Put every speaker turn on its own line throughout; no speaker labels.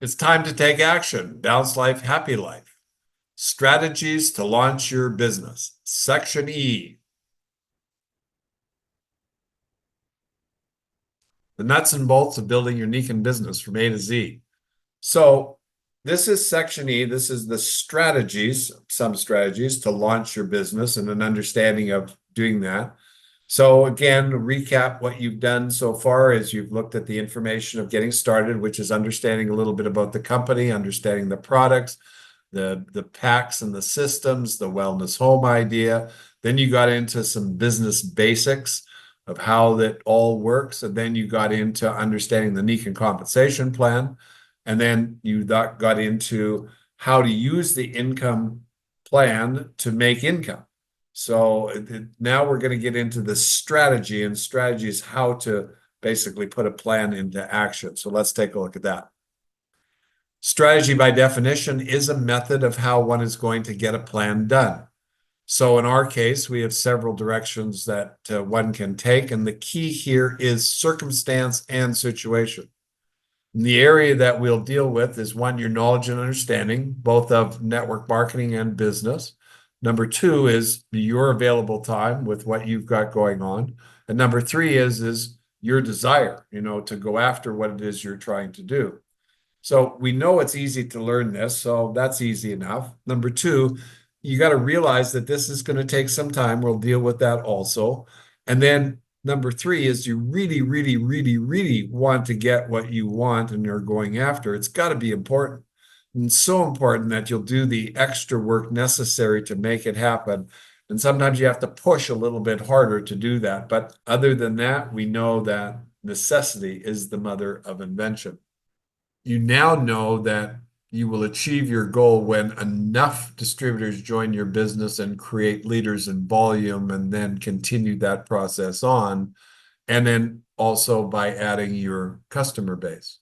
It's time to take action. Balanced life, happy life. Strategies to launch your business. Section E. The nuts and bolts of building your unique in business from A to Z. So this is section E. This is the strategies, some strategies to launch your business and an understanding of doing that. So again, recap what you've done so far is you've looked at the information of getting started, which is understanding a little bit about the company, understanding the products, the packs and the systems, the wellness home idea. Then you got into some business basics of how that all works. And then you got into understanding the NECA compensation plan. And then you got into how to use the income plan to make income. So now we're going to get into the strategy, and strategy is how to basically put a plan into action. So let's take a look at that. Strategy, by definition, is a method of how one is going to get a plan done. So in our case, we have several directions that one can take, and the key here is circumstance and situation. And the area that we'll deal with is one, your knowledge and understanding, both of network marketing and business. Number two is your available time with what you've got going on. And number three is your desire, to go after what it is you're trying to do. So we know it's easy to learn this, so that's easy enough. Number two, you got to realize that this is going to take some time. We'll deal with that also. And then number three is you really, really, really, really want to get what you want and you're going after. It's got to be important. And so important that you'll do the extra work necessary to make it happen. And sometimes you have to push a little bit harder to do that. But other than that, we know that necessity is the mother of invention. You now know that you will achieve your goal when enough distributors join your business and create leaders in volume and then continue that process on. And then also by adding your customer base.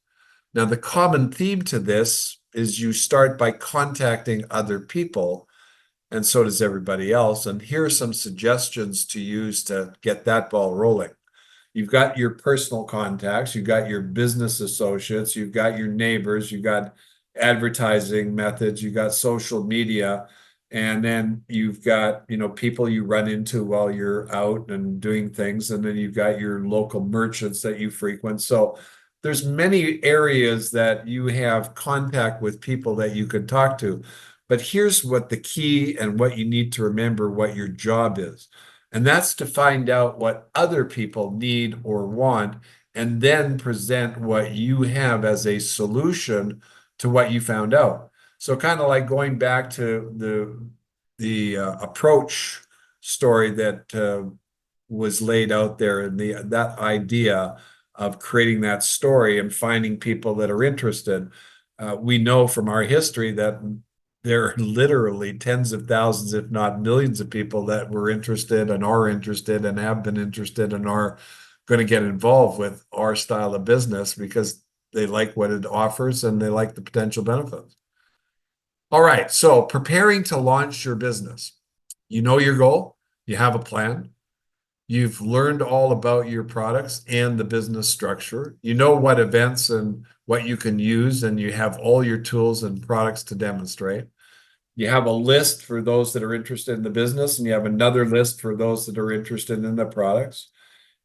Now, the common theme to this is you start by contacting other people, and so does everybody else. And here are some suggestions to use to get that ball rolling. You've got your personal contacts, you've got your business associates, you've got your neighbors, you've got advertising methods, you've got social media, and then you've got, people you run into while you're out and doing things, and then you've got your local merchants that you frequent. So there's many areas that you have contact with people that you can talk to. But here's what the key and what you need to remember what your job is. And that's to find out what other people need or want, and then present what you have as a solution to what you found out. So kind of like going back to the approach story that was laid out there, and that idea of creating that story and finding people that are interested. We know from our history that there are literally tens of thousands, if not millions of people that were interested and are interested and have been interested and are going to get involved with our style of business because they like what it offers and they like the potential benefits. All right, so preparing to launch your business. You know your goal, you have a plan, you've learned all about your products and the business structure, you know what events and what you can use, and you have all your tools and products to demonstrate. You have a list for those that are interested in the business, and you have another list for those that are interested in the products.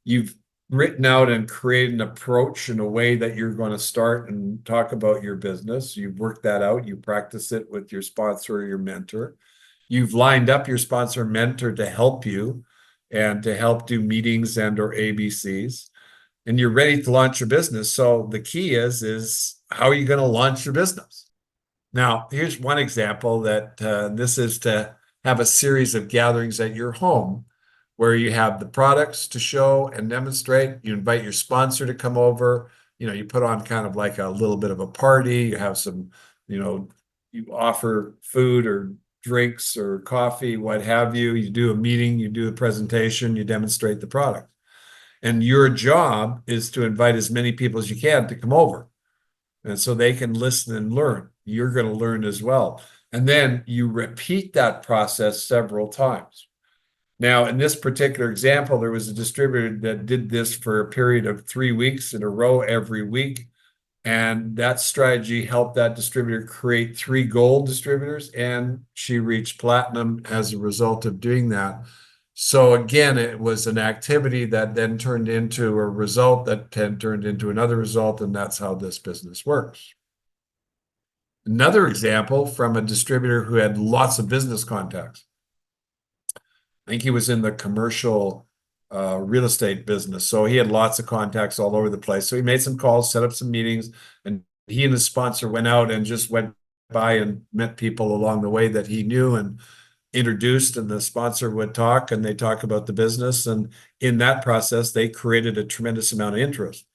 You've written out and created an approach in a way that you're going to start and talk about your business. You've worked that out. You practice it with your sponsor or your mentor. You've lined up your sponsor mentor to help you and to help do meetings and or ABCs. And you're ready to launch your business. So the key is how are you going to launch your business? Now, here's one example that this is to have a series of gatherings at your home where you have the products to show and demonstrate. You invite your sponsor to come over. You put on kind of like a little bit of a party. You have some, you offer food or drinks or coffee, what have you. You do a meeting, you do a presentation, you demonstrate the product. And your job is to invite as many people as you can to come over. And so they can listen and learn. You're going to learn as well. And then you repeat that process several times. Now, in this particular example, there was a distributor that did this for a period of 3 weeks in a row every week. And that strategy helped that distributor create 3 gold distributors, and she reached platinum as a result of doing that. So again, it was an activity that then turned into a result that turned into another result, and that's how this business works. Another example from a distributor who had lots of business contacts. I think he was in the commercial real estate business. So he had lots of contacts all over the place. So he made some calls, set up some meetings, and he and his sponsor went out and just went by and met people along the way that he knew and introduced, and the sponsor would talk and they talk about the business. And in that process, they created a tremendous amount of interest.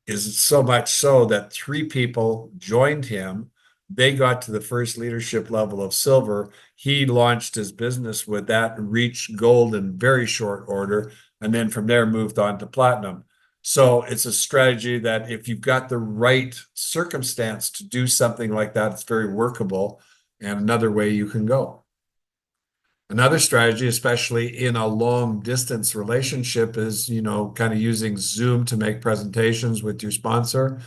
Is so much so that 3 people joined him. They got to the first leadership level of silver. He launched his business with that and reached gold in very short order. And then from there moved on to platinum. So it's a strategy that if you've got the right circumstance to do something like that, it's very workable and another way you can go. Another strategy, especially in a long distance relationship, is, kind of using Zoom to make presentations with your sponsor.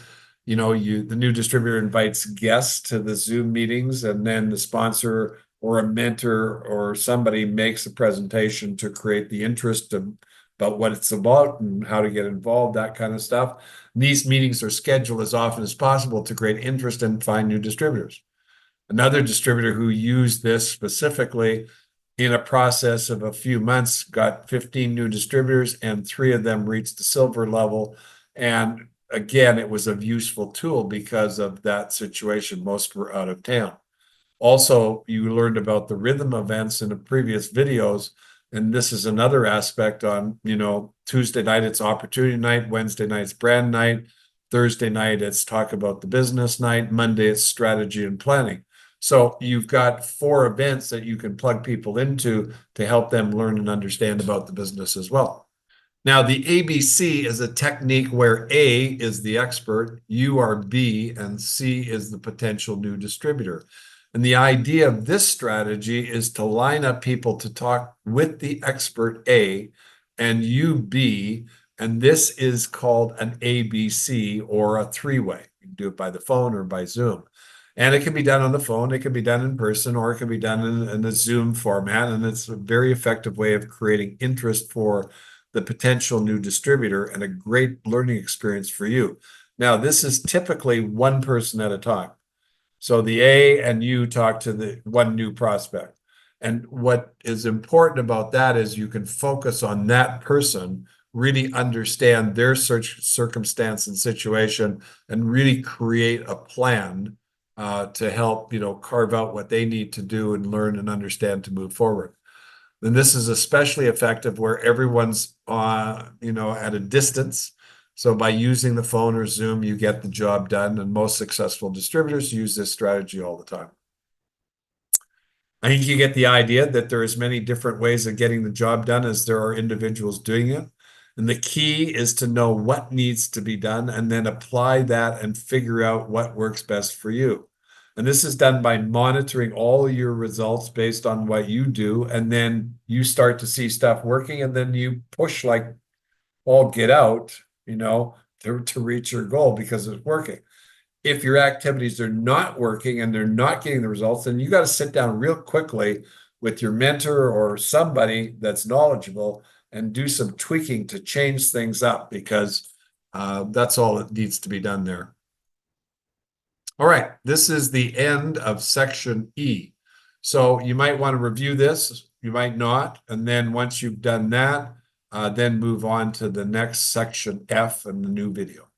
The new distributor invites guests to the Zoom meetings, and then the sponsor or a mentor or somebody makes a presentation to create the interest about what it's about and how to get involved, that kind of stuff. And these meetings are scheduled as often as possible to create interest and find new distributors. Another distributor who used this specifically in a process of a few months, got 15 new distributors, and 3 of them reached the silver level. And again, it was a useful tool because of that situation. Most were out of town. Also, you learned about the rhythm events in the previous videos. And this is another aspect on, Tuesday night, it's opportunity night. Wednesday night, it's brand night. Thursday night, it's talk about the business night. Monday, it's strategy and planning. So you've got 4 events that you can plug people into to help them learn and understand about the business as well. Now, the ABC is a technique where A is the expert, you are B, and C is the potential new distributor. And the idea of this strategy is to line up people to talk with the expert A and you B, and this is called an ABC or a 3-way. You can do it by the phone or by Zoom. And it can be done on the phone, it can be done in person, or it can be done in a Zoom format. And it's a very effective way of creating interest for the potential new distributor and a great learning experience for you. Now, this is typically one person at a time. So the A and you talk to the one new prospect. And what is important about that is you can focus on that person, really understand their circumstance and situation, and really create a plan to help, carve out what they need to do and learn and understand to move forward. And this is especially effective where everyone's, at a distance. So by using the phone or Zoom, you get the job done. And most successful distributors use this strategy all the time. I think you get the idea that there is many different ways of getting the job done as there are individuals doing it. And the key is to know what needs to be done and then apply that and figure out what works best for you. And this is done by monitoring all your results based on what you do. And then you start to see stuff working, and then you push like all get out, to reach your goal because it's working. If your activities are not working and they're not getting the results, then you got to sit down real quickly with your mentor or somebody that's knowledgeable and do some tweaking to change things up, because that's all that needs to be done there. All right, this is the end of section E. So you might want to review this, you might not, and then once you've done that, then move on to the next section F in the new video.